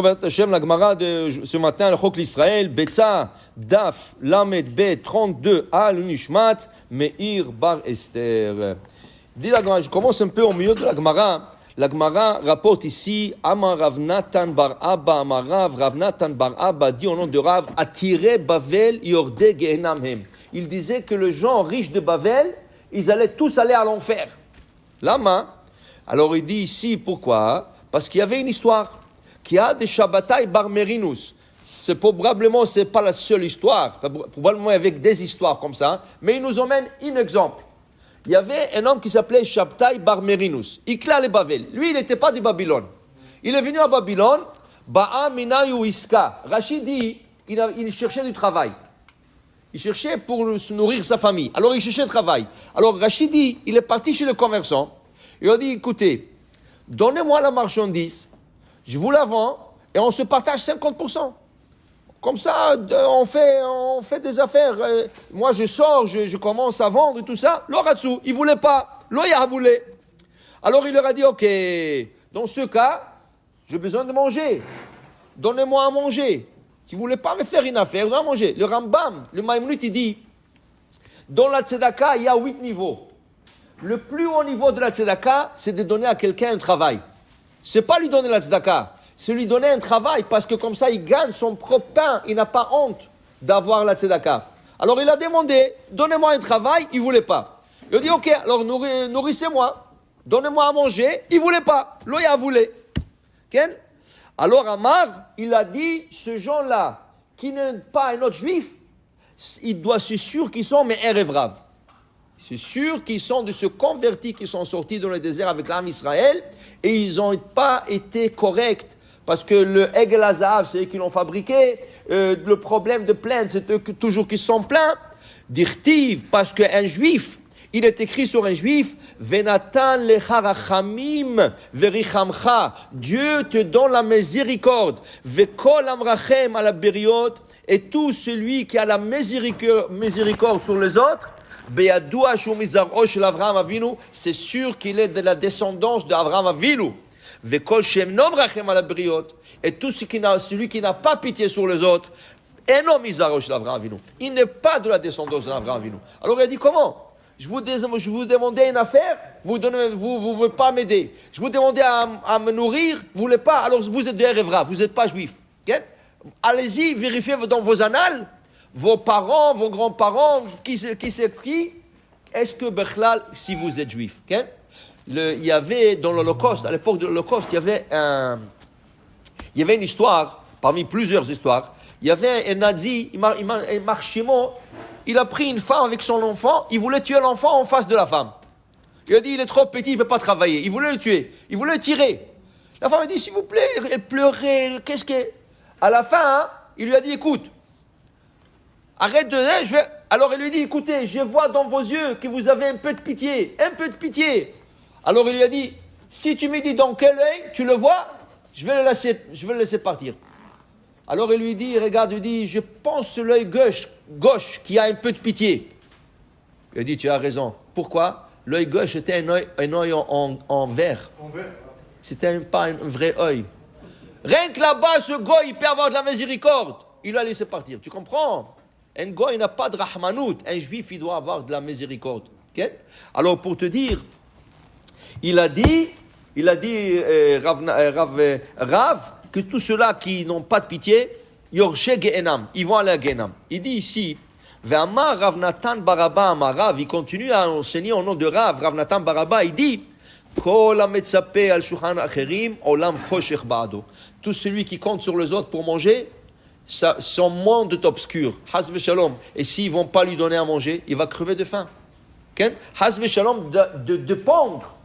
Hashem, la Gemara de ce matin, le Chok l'Israël, Betza, Daf, Lamed, Bet, 32, Al, Nishmat, Meir, Bar, Esther. Dit la Gemara, je commence un peu au milieu de la Gemara. La Gemara rapporte ici, Amar Rav Natan Bar Abba, Amar Rav Natan Bar Abba dit au nom de Rav, Attiré Bavel, Yorde Gehenam Hem. Il disait que les gens riches de Bavel, ils allaient tous aller à l'enfer. Lama. Alors il dit ici, pourquoi? Parce qu'il y avait une histoire. Qui a des Shabbatai Bar Merinus. Probablement, ce n'est pas la seule histoire. Probablement avec des histoires comme ça. Mais il nous emmène un exemple. Il y avait un homme qui s'appelait Shabbatai Bar Merinus. Il clait les Bavel. Lui, il n'était pas de Babylone. Il est venu à Babylone. Ba'a Minayu Iska. Rachid dit, il cherchait du travail. Il cherchait pour se nourrir sa famille. Alors il cherchait du travail. Alors Rachid dit, il est parti chez le commerçant. Il a dit, écoutez, donnez-moi la marchandise. Je vous la vends et on se partage 50%. Comme ça, on fait des affaires. Moi, je sors, je commence à vendre et tout ça. L'Oratsu, il ne voulait pas. L'Oya voulait. Alors, il leur a dit, OK, dans ce cas, j'ai besoin de manger. Donnez-moi à manger. Si vous ne voulez pas me faire une affaire, donnez-moi à manger. Le Rambam, le Maïmonite, il dit, dans la Tzedaka, il y a 8 niveaux. Le plus haut niveau de la Tzedaka, c'est de donner à quelqu'un un travail. C'est pas lui donner la tzedaka, c'est lui donner un travail, parce que comme ça, il gagne son propre pain, il n'a pas honte d'avoir la tzedaka. Alors il a demandé, donnez-moi un travail, il ne voulait pas. Il a dit, ok, alors nourrissez-moi, donnez-moi à manger, il ne voulait pas. L'Oya voulait. Okay? Alors Amar, il a dit, ce gens-là, qui n'est pas un autre juif, il doit se sûr qu'ils sont mes Erevrav. C'est sûr qu'ils sont de se convertis, qui sont sortis dans le désert avec l'âme Israël, et ils n'ont pas été corrects, parce que le Egel Hazav, c'est eux qui l'ont fabriqué, le problème de plainte, c'est eux toujours qui sont pleins, d'Irtiv, parce qu'un juif, il est écrit sur un juif, Venatan lecha rachamim verichamcha, Dieu te donne la miséricorde, Vekol amrachem à la beriot, et tout celui qui a la miséricorde sur les autres, c'est sûr qu'il est de la descendance d'Abraham Avinu. Et tout celui qui n'a pas pitié sur les autres, il n'est pas de la descendance d'Abraham Avinu. Alors il a dit comment? Je vous demandais une affaire, vous ne voulez pas m'aider. Je vous demandais à me nourrir, vous ne voulez pas, alors vous êtes de Erevra, vous n'êtes pas juif. Okay? Allez-y, vérifiez dans vos annales. Vos parents, vos grands-parents, qui c'est qui? Est-ce que Bechlal, si vous êtes juif, okay? Il y avait dans l'Holocauste, à l'époque de l'Holocauste, il y avait une histoire, parmi plusieurs histoires. Il y avait un nazi, Marchimo, il a pris une femme avec son enfant, il voulait tuer l'enfant en face de la femme. Il a dit, il est trop petit, il ne peut pas travailler. Il voulait le tuer, il voulait le tirer. La femme a dit, s'il vous plaît, elle pleurait, qu'est-ce que... À la fin, il lui a dit, écoute, arrête de... Alors il lui dit, écoutez, je vois dans vos yeux que vous avez un peu de pitié. Alors il lui a dit, si tu me dis dans quel œil tu le vois, je vais le laisser partir. Alors il lui dit, regarde, il dit, je pense sur l'œil gauche qui a un peu de pitié. Il a dit, tu as raison. Pourquoi? L'œil gauche était un œil en verre. C'était pas un vrai œil. Rien que là-bas, ce gars, il peut avoir de la miséricorde. Il l'a laissé partir. Tu comprends? Un gars, il n'a pas de rahmanout. Un juif, il doit avoir de la miséricorde. Okay? Alors, pour te dire, il a dit Rav, que tous ceux-là qui n'ont pas de pitié, Yorche Gehenam, ils vont aller à Gehenam. Il dit ici, Ve'amar Rav Natan Baraba Amar Rav, il continue à enseigner au nom de Rav Natan Baraba, il dit, Kol hametzape al shulchan acherim, olam choshech ba'ado. Tout celui qui compte sur les autres pour manger, son monde est obscur. Haz v'shalom. Et s'ils ne vont pas lui donner à manger, il va crever de faim. Haz v'shalom, de dépendre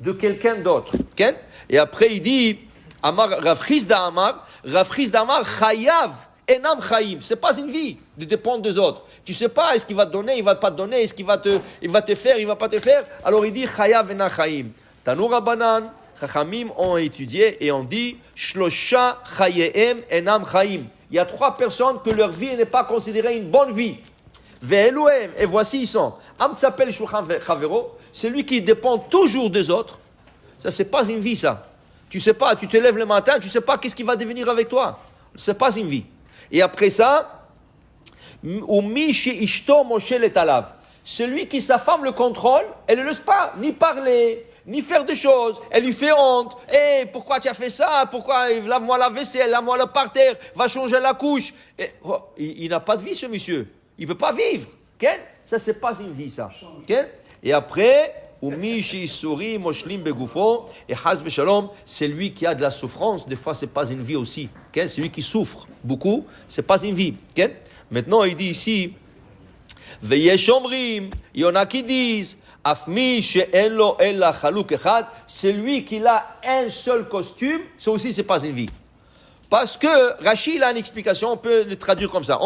de quelqu'un d'autre. Et après, il dit, Rav Chizda Amar, chayav, enam chayim. C'est pas une vie de dépendre des autres. Tu sais pas, est-ce qu'il va te donner, il va pas te donner, est-ce qu'il va te faire, il va pas te faire. Alors il dit, chayav, enam chayim. Tanour Rabbanan, Chachamim ont étudié et ont dit, Shlosha chayehem, enam chayim. Il y a 3 personnes que leur vie n'est pas considérée une bonne vie. Ve'eluhem, et voici ils sont. Am tzapel shulchan chavero, celui qui dépend toujours des autres. Ça, c'est pas une vie, ça. Tu sais pas, tu te lèves le matin, tu sais pas qu'est-ce qui va devenir avec toi. C'est pas une vie. Et après ça, celui qui sa femme le contrôle, elle ne laisse pas ni parler, ni faire des choses. Elle lui fait honte. Pourquoi tu as fait ça? Pourquoi? Lave-moi la vaisselle, lave-moi le parterre, va changer la couche. Il n'a pas de vie, ce monsieur. Il ne peut pas vivre. Okay? Ça, c'est pas une vie, ça. Okay? Et après, et Haz Shalom, c'est lui qui a de la souffrance. Des fois, c'est pas une vie aussi. Okay? C'est lui qui souffre beaucoup. C'est pas une vie. Okay? Maintenant, il dit ici, Veyesh omrim, il y en a qui disent, Afmi she'en lo ella chaluk echad, c'est lui qui a un seul costume. Ça aussi, c'est pas une vie. Parce que Rashi, il a une explication. On peut le traduire comme ça.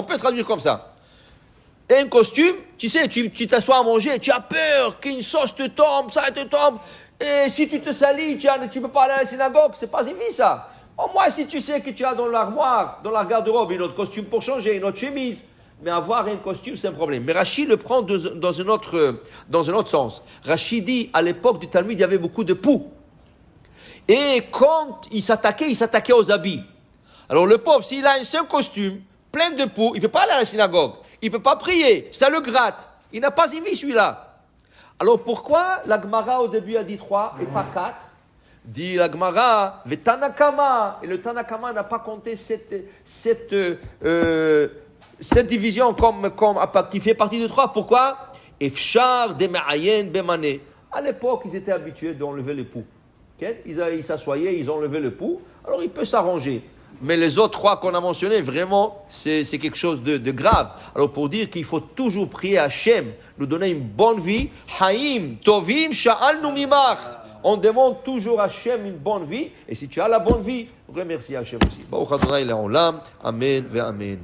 Un costume, tu sais, tu t'assois à manger, tu as peur qu'une sauce te tombe, ça te tombe. Et si tu te salis, tu peux pas aller à la synagogue, c'est pas une vie ça. Au moins, si tu sais que tu as dans l'armoire, dans la garde-robe, un autre costume pour changer, une autre chemise. Mais avoir un costume, c'est un problème. Mais Rashi le prend dans un autre sens. Rashi dit, à l'époque du Talmud, il y avait beaucoup de poux. Et quand il s'attaquait aux habits. Alors le pauvre, s'il a un seul costume, plein de poux, il ne peut pas aller à la synagogue. Il ne peut pas prier, ça le gratte. Il n'a pas une vie celui-là. Alors pourquoi la Gemara au début a dit 3 et pas 4? Dit la Gemara, Vetanakama. Et le Tanakama n'a pas compté cette division qui fait partie de 3. Pourquoi? Efshar de Ma'ayen Bemane. À l'époque, ils étaient habitués d'enlever le poux. Okay? Ils s'assoyaient, ils enlevaient le poux. Alors il peut s'arranger. Mais les autres 3 qu'on a mentionnés, vraiment, c'est quelque chose de grave. Alors pour dire qu'il faut toujours prier à Hachem, nous donner une bonne vie, Haïm, Tovim, Sha'alnu Mimach. On demande toujours à Hachem une bonne vie. Et si tu as la bonne vie, remercie Hachem aussi. Baruch Adonai Le'olam. Amen ve Amen.